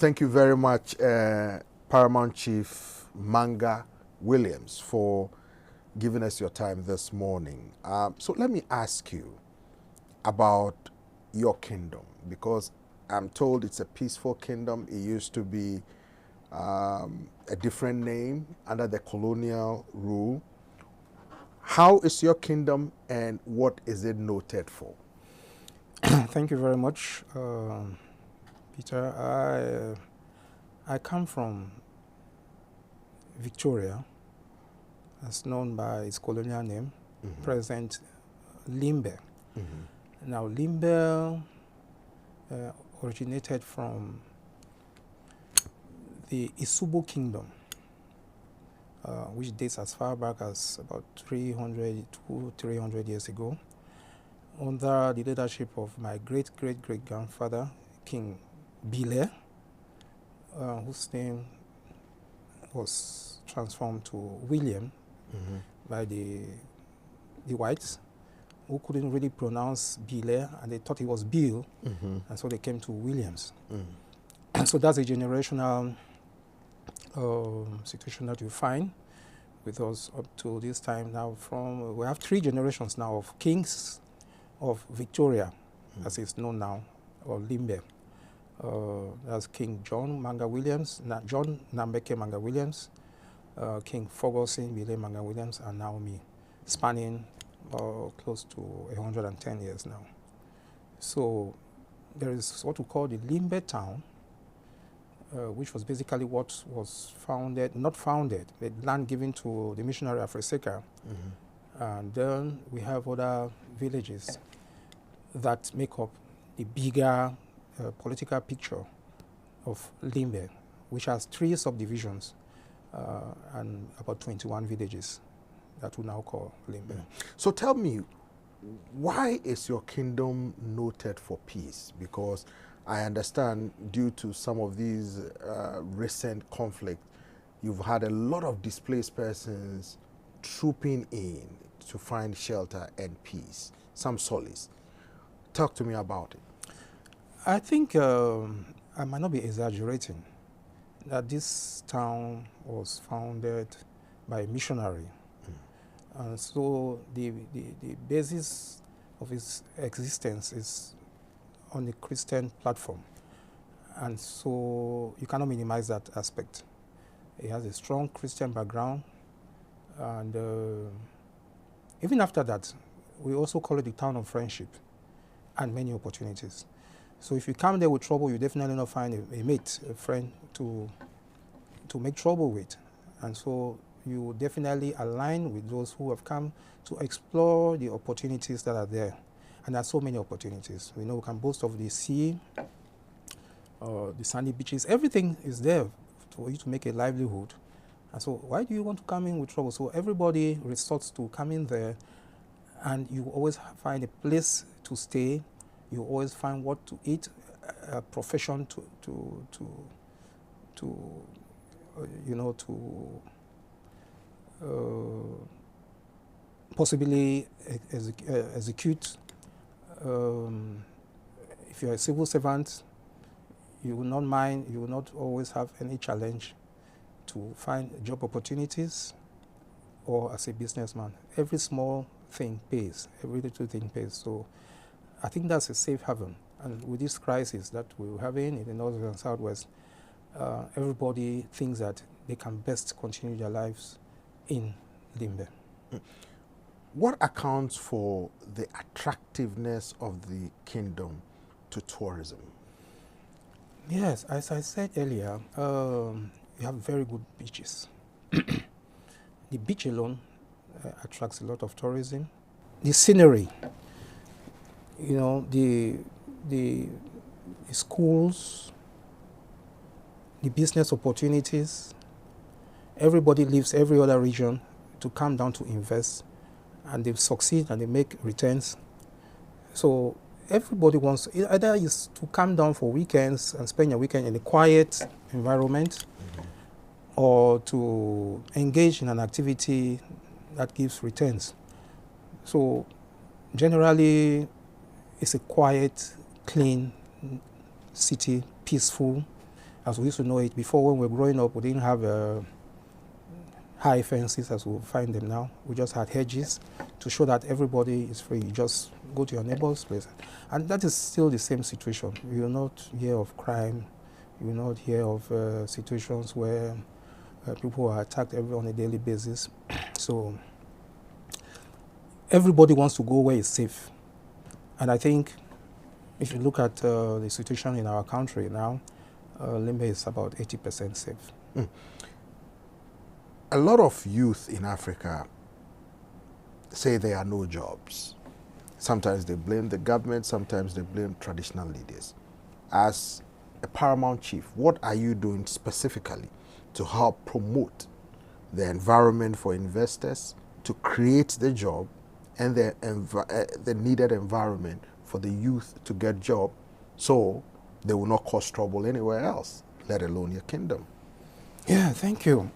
Thank you very much, Paramount Chief Manga Williams, for giving us your time this morning. So let me ask you about your kingdom, because I'm told it's a peaceful kingdom. It used to be a different name under the colonial rule. How is your kingdom and what is it noted for? Thank you very much, Peter. I come from Victoria, as known by its colonial name, present Limbe. Now, Limbe originated from the Isubu Kingdom, which dates as far back as about 300 years ago, under the leadership of my great-great-great-grandfather, King Bile, whose name was transformed to William by the whites, who couldn't really pronounce Bile, and they thought it was Bill, and so they came to Williams. And so that's a generational situation that you find with us up to this time now. We have 3 generations now of kings of Victoria, as it's known now, or Limbe. That's King John Manga Williams, John Nambeke Manga Williams, King Ferguson Bile Manga Williams, and now me, spanning close to 110 years now. So there is what we call the Limbe town, which was basically what was founded, not founded, but land given to the missionary Africa. And then we have other villages that make up the bigger political picture of Limbe, which has 3 subdivisions and about 21 villages that we now call Limbe. So tell me, why is your kingdom noted for peace? Because I understand due to some of these recent conflicts, you've had a lot of displaced persons trooping in to find shelter and peace, some solace. Talk to me about it. I think I might not be exaggerating that this town was founded by a missionary. And so the basis of its existence is on a Christian platform. And so you cannot minimize that aspect. It has a strong Christian background. And even after that, we also call it the town of friendship and many opportunities. So if you come there with trouble, you definitely not find a mate, a friend to make trouble with. And so you definitely align with those who have come to explore the opportunities that are there. And there are so many opportunities. We know we can boast of the sea, the sandy beaches. Everything is there for you to make a livelihood. And so why do you want to come in with trouble? So everybody resorts to come in there, and you always find a place to stay. You always find what to eat, a profession possibly execute. If you're a civil servant, you will not mind, you will not always have any challenge to find job opportunities, or as a businessman. Every small thing pays, every little thing pays. So I think that's a safe haven. And with this crisis that we're having in the north and southwest, everybody thinks that they can best continue their lives in Limbe. What accounts for the attractiveness of the kingdom to tourism? Yes, as I said earlier, we have very good beaches. The beach alone attracts a lot of tourism. The scenery, you know, the schools, the business opportunities. Everybody leaves every other region to come down to invest, and they succeed and they make returns. So everybody wants either is to come down for weekends and spend your weekend in a quiet environment, or to engage in an activity that gives returns. So generally, it's a quiet, clean city, peaceful, as we used to know it. Before, when we were growing up, we didn't have high fences as we find them now. We just had hedges to show that everybody is free. You just go to your neighbor's place. And that is still the same situation. You will not hear of crime. You will not hear of situations where people are attacked on a daily basis. So everybody wants to go where it's safe. And I think if you look at the situation in our country now, Limbe is about 80% safe. Mm. A lot of youth in Africa say there are no jobs. Sometimes they blame the government, sometimes they blame traditional leaders. As a Paramount chief, what are you doing specifically to help promote the environment for investors, to create the job and the needed environment for the youth to get job so they will not cause trouble anywhere else, let alone your kingdom? Yeah, thank you.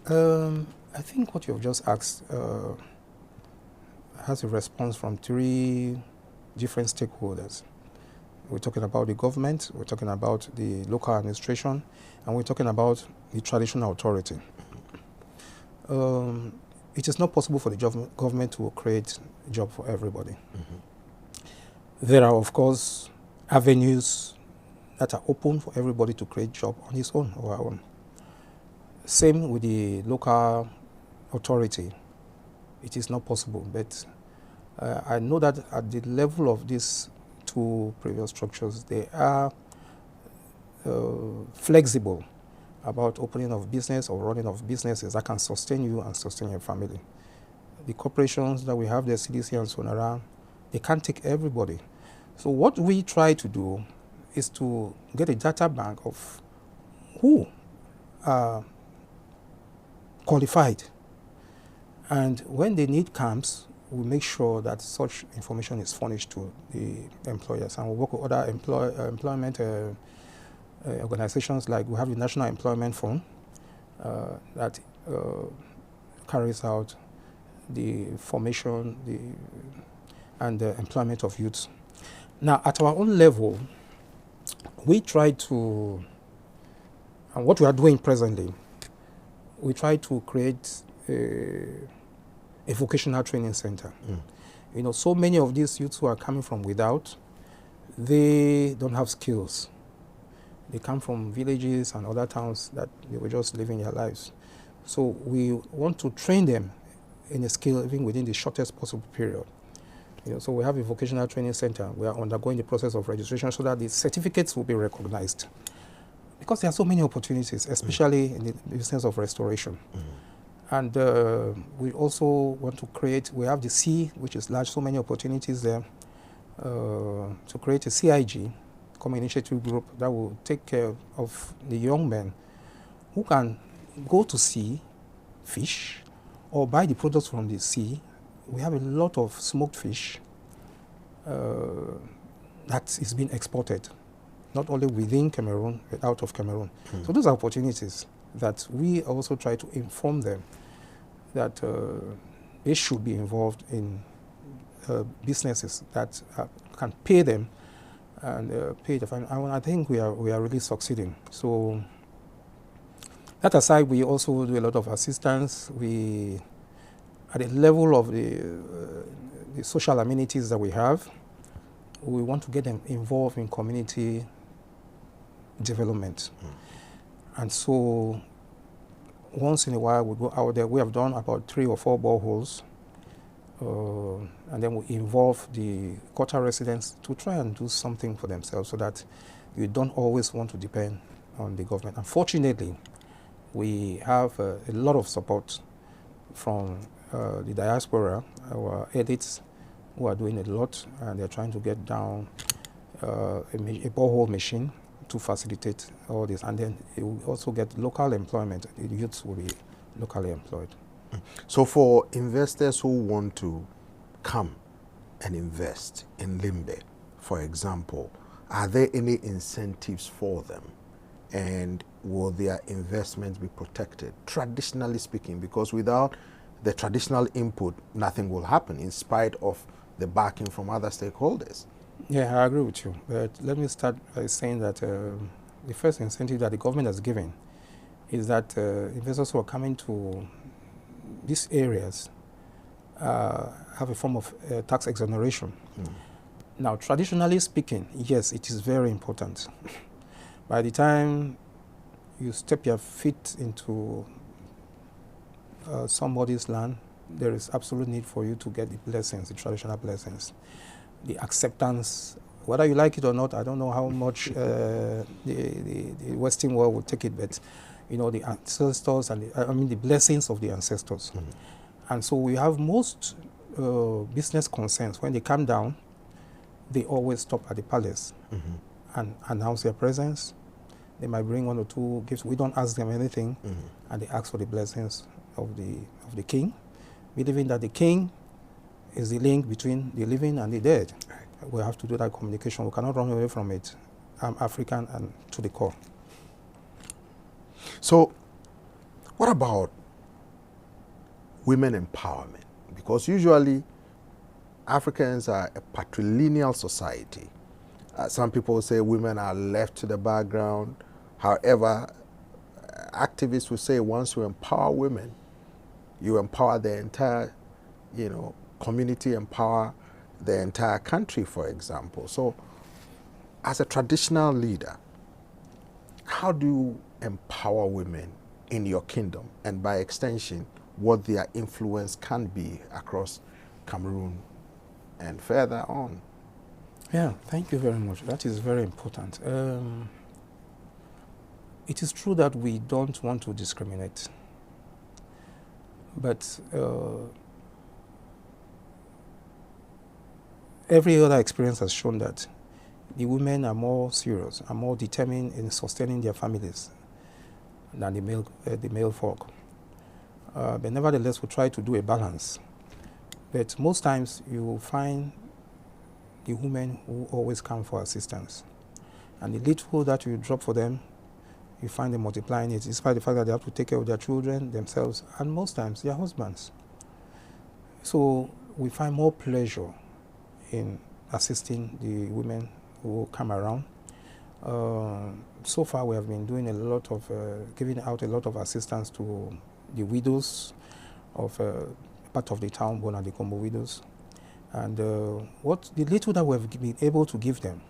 I think what you've just asked has a response from 3 different stakeholders. We're talking about the government, we're talking about the local administration, and we're talking about the traditional authority. It is not possible for the government to create a job for everybody. Mm-hmm. There are, of course, avenues that are open for everybody to create job on his own or her own. Same with the local authority. It is not possible, but I know that at the level of these 2 previous structures, they are flexible about opening of business or running of businesses that can sustain you and sustain your family. The corporations that we have, the CDC and Sonara, they can't take everybody. So what we try to do is to get a data bank of who are qualified. And when the need comes, we make sure that such information is furnished to the employers. And we work with other employment organizations, like we have the National Employment Fund that carries out the formation and the employment of youths. Now, at our own level, we try to, and what we are doing presently, we try to create a vocational training center. Mm. You know, so many of these youths who are coming from without, they don't have skills. They come from villages and other towns that they were just living their lives. So we want to train them in a skill even within the shortest possible period. You know, so we have a vocational training center. We are undergoing the process of registration so that the certificates will be recognized. Because there are so many opportunities, especially in the business of restoration. And we also want to create, we have the C, which is large, so many opportunities there, to create a CIG, Common Initiative Group, that will take care of the young men who can go to sea, fish, or buy the products from the sea. We have a lot of smoked fish that is being exported, not only within Cameroon, but out of Cameroon. So those are opportunities that we also try to inform them that they should be involved in businesses that can pay them and pay the fine. I think we are really succeeding. So that aside, we also do a lot of assistance. We, at the level of the social amenities that we have, we want to get them involved in community development. And so once in a while we go out there. We have done about 3 or 4 boreholes, and then we involve the quarter residents to try and do something for themselves so that you don't always want to depend on the government. Unfortunately, we have a lot of support from the diaspora, our elites, who are doing a lot, and they're trying to get down a borehole machine to facilitate all this. And then it will also get local employment. The youths will be locally employed. So for investors who want to come and invest in Limbe, for example, are there any incentives for them? And will their investments be protected, traditionally speaking? Because without the traditional input, nothing will happen, in spite of the backing from other stakeholders. Yeah, I agree with you. But let me start by saying that the first incentive that the government has given is that investors who are coming to these areas have a form of tax exoneration. Now, traditionally speaking, yes, it is very important. By the time you step your feet into somebody's land, there is absolute need for you to get the blessings, the traditional blessings, the acceptance. Whether you like it or not, I don't know how much the Western world will take it, but you know, the ancestors and the blessings of the ancestors. And so we have most business concerns. When they come down, they always stop at the palace and announce their presence. They might bring 1 or 2 gifts. We don't ask them anything, and they ask for the blessings of the king, believing that the king is the link between the living and the dead. We have to do that communication. We cannot run away from it. I'm African and to the core. So, what about women empowerment? Because usually Africans are a patrilineal society. Some people say women are left to the background. However, activists will say once you empower women, you empower the entire, community, empower the entire country, for example. So, as a traditional leader, how do you empower women in your kingdom, and by extension, what their influence can be across Cameroon and further on? Yeah, thank you very much. That is very important. It is true that we don't want to discriminate, but every other experience has shown that the women are more serious, are more determined in sustaining their families than the male folk. But nevertheless, we try to do a balance. But most times you will find the women who always come for assistance. And the little that you drop for them, you find them multiplying it, despite the fact that they have to take care of their children, themselves, and most times their husbands. So we find more pleasure in assisting the women who come around. So far we have been doing a lot of, giving out a lot of assistance to the widows of part of the town, born at the Combo widows. And what the little that we have been able to give them,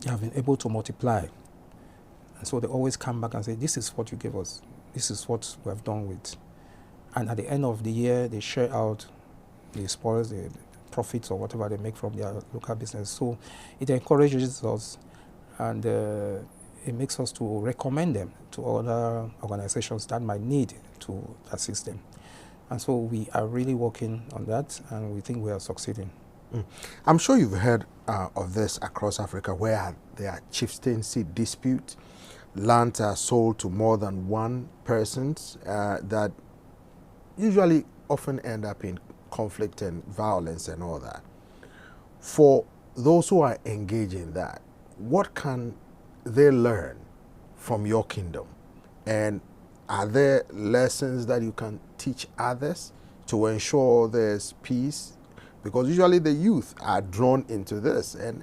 they have been able to multiply. And so they always come back and say, this is what you gave us. This is what we have done with. And at the end of the year, they share out the spoils, the profits or whatever they make from their local business. So it encourages us, and it makes us to recommend them to other organizations that might need to assist them. And so we are really working on that, and we think we are succeeding. I'm sure you've heard of this across Africa, where there are chieftaincy disputes. Lands are sold to more than one person that usually often end up in conflict and violence and all that. For those who are engaged in that, what can they learn from your kingdom? And are there lessons that you can teach others to ensure there's peace? Because usually the youth are drawn into this, and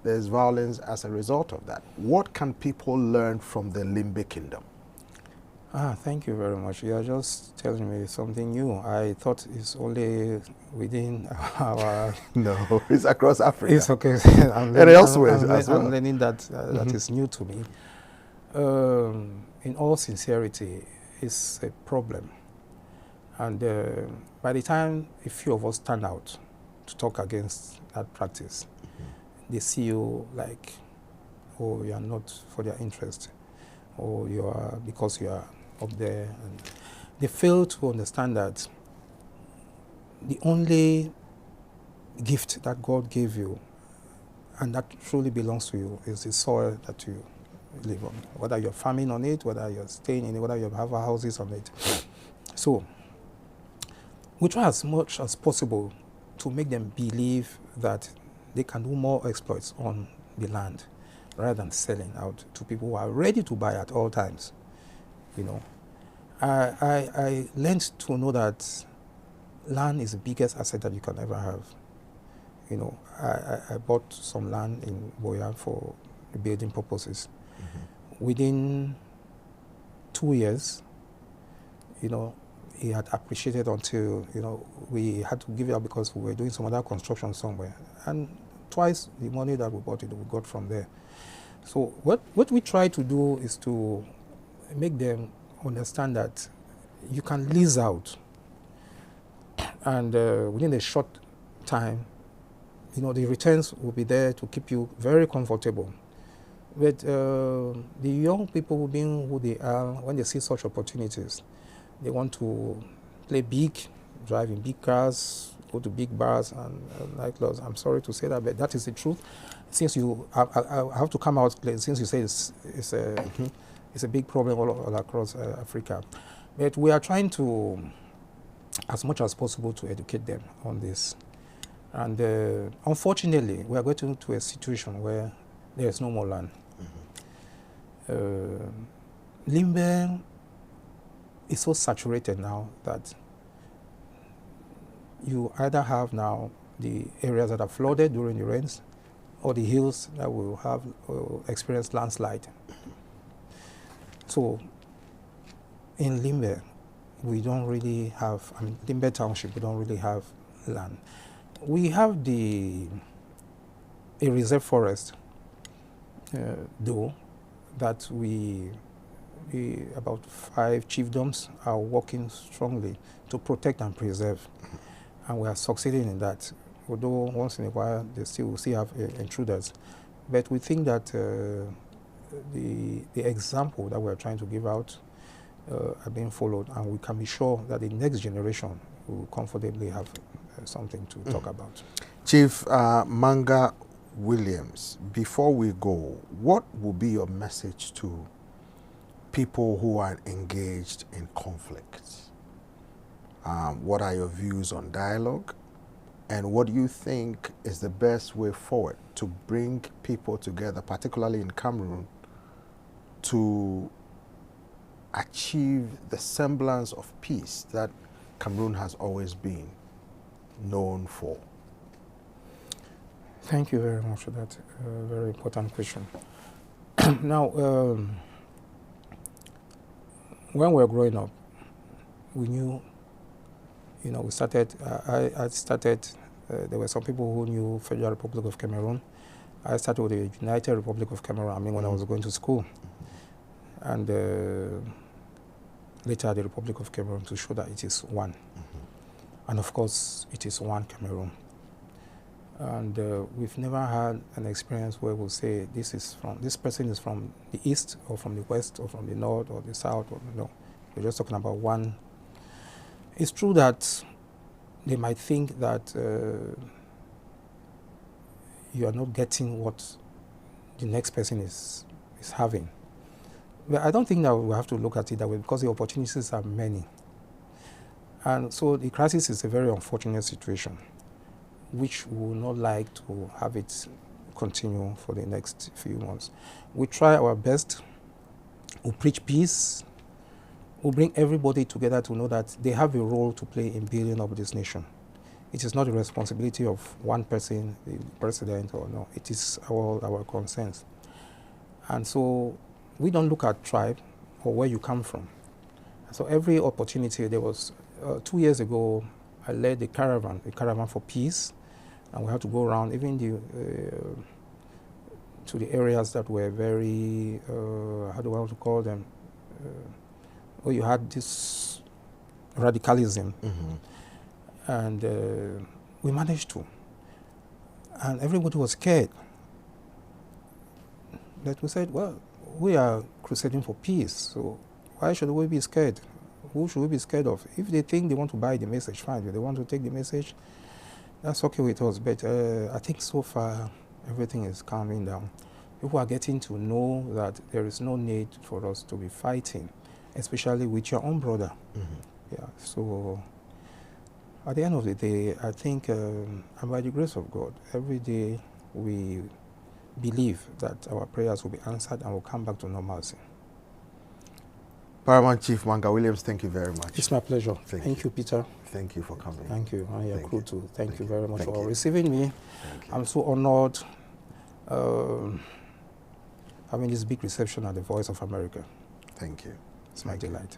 there's violence as a result of that. What can people learn from the Limbe kingdom? Thank you very much. You are just telling me something new. I thought it's only within our... No, it's across Africa. It's okay. And elsewhere as well. I'm learning that that is new to me. In all sincerity, it's a problem. And by the time a few of us stand out to talk against that practice, they see you like, oh, you are not for their interest, or you are because you are up there. And they fail to understand that the only gift that God gave you, and that truly belongs to you, is the soil that you live on. Whether you're farming on it, whether you're staying in it, whether you have houses on it. So we try as much as possible to make them believe that they can do more exploits on the land rather than selling out to people who are ready to buy at all times. I learned to know that land is the biggest asset that you can ever have. I bought some land in Boya for building purposes. Within 2 years, he had appreciated until, we had to give it up because we were doing some other construction somewhere. And twice the money that we bought it, we got from there. So what we try to do is to make them understand that you can lease out, and within a short time, the returns will be there to keep you very comfortable. But the young people, being who they are, when they see such opportunities, they want to play big, drive in big cars, go to big bars and nightclubs. I'm sorry to say that, but that is the truth. Since I have to come out, since you say it's a big problem all across Africa. But we are trying to, as much as possible, to educate them on this. And unfortunately, we are getting to a situation where there is no more land. Limbe is so saturated now that you either have now the areas that are flooded during the rains, or the hills that will have experienced landslide. So in Limbe, we don't really have, Limbe Township, we don't really have land. We have a reserve forest, though, that we about 5 chiefdoms are working strongly to protect and preserve. And we are succeeding in that. Although once in a while we still have intruders. But we think that the example that we are trying to give out are being followed, and we can be sure that the next generation will comfortably have something to talk about. Chief Manga Williams, before we go, what will be your message to people who are engaged in conflicts? What are your views on dialogue? And what do you think is the best way forward to bring people together, particularly in Cameroon, to achieve the semblance of peace that Cameroon has always been known for? Thank you very much for that very important question. Now, when we were growing up, we knew, we started, I started, there were some people who knew Federal Republic of Cameroon. I started with the United Republic of Cameroon, when I was going to school. And later the Republic of Cameroon, to show that it is one. And of course, it is one Cameroon. And we've never had an experience where we'll say this person is from the east or from the west or from the north or the south. We're just talking about one. It's true that they might think that you are not getting what the next person is having. But I don't think that we have to look at it that way, because the opportunities are many. And so the crisis is a very unfortunate situation, which we would not like to have it continue for the next few months. We try our best. We preach peace. We bring everybody together to know that they have a role to play in building up this nation. It is not the responsibility of one person, the president, or no. It is all our concerns. And so we don't look at tribe or where you come from. So every opportunity, there was 2 years ago, I led the caravan for peace, and we had to go around even to the areas that were very, how do I want to call them, where you had this radicalism. And we managed to. And everybody was scared. But we said, well, we are crusading for peace, so why should we be scared? Who should we be scared of? If they think they want to buy the message, fine. If they want to take the message, that's okay with us. But I think so far, everything is calming down. People are getting to know that there is no need for us to be fighting, especially with your own brother. Yeah. So at the end of the day, I think, and by the grace of God, every day we believe that our prayers will be answered and will come back to normalcy. Paramount Chief Manga Williams, thank you very much. It's my pleasure. Thank you, Peter. Thank you for coming. Thank you. And your crew too. Thank you very much for you. receiving me. I'm so honored. having this big reception at the Voice of America. Thank you. It's my delight.